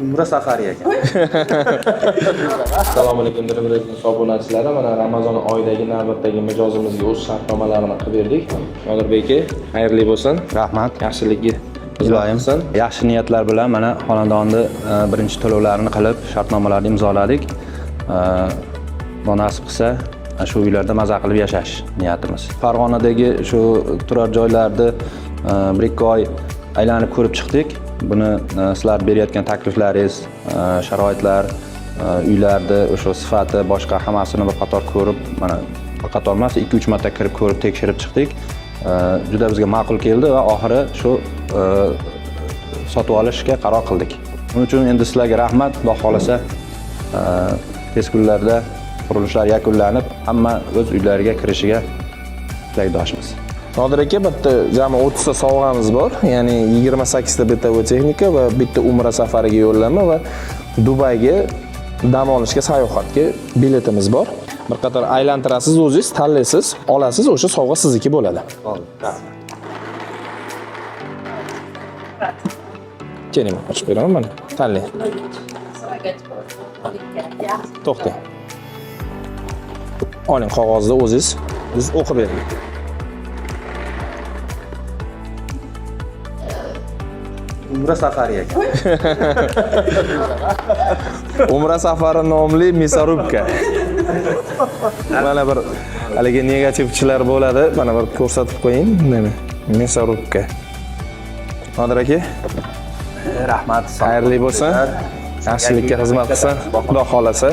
Umra safari ekan. Assalomu alaykum Dilibrizning obunachilari. Mana Ramazon oyidagi navbatdagi mijozimizga o'z shartnomalarini qilib berdik. Nodirbek aka, xayrli bo'lsin. Rahmat. Yaxshiligi Iloyim. Yaxshi niyatlar bilan mana xonadonni birinchi to'lovlarini qilib, shartnomalarni imzoladik. Nasib qilsa, shu uylarda maza qilib yashash niyatimiz. Farg'onadagi shu turar joylarni 1-2 oy aylanib ko'rib chiqdik. Buni sizlar berayotgan takliflaringiz, sharoitlar, uylarni o'sha sifati, boshqa hammasini bir qator ko'rib, mana bir qator emas, 2-3 marta kirib ko'rib, tekshirib chiqdik. Juda bizga ma'qul keldi va oxiri shu sotib olishga qaror qildik. Buning uchun endi sizlarga rahmat. Xudo xolasa tez kunlarda qurilishlar yakunlanib, hamma o'z uylariga kirishiga tilakdoshmiz. Nodir aka, bitta jami 30 ta sovg'amiz bor. Ya'ni 28 ta betovoy texnika va bitta umra safariga yo'llanma va Dubayga dam olishga, sayohatga biletimiz bor. Bir qator aylantirasiz, o'zingiz tanlaysiz, olasiz, o'sha sovg'a sizniki bo'ladi. Keling, ochib beraman mana. Tanlang. To'xtang. Oling qog'ozni o'zingiz o'qib bering. Umra safari ekan. Umra safari nomli Misarubka. Mana bir haligi negativchilar bo'ladi. Mana bir ko'rsatib qo'ying. Mana Misarubka. Nodir aka, Rahmat. xayrli bo'lsin. Yaxshilikka xizmat qilsin. Xudo xolasa.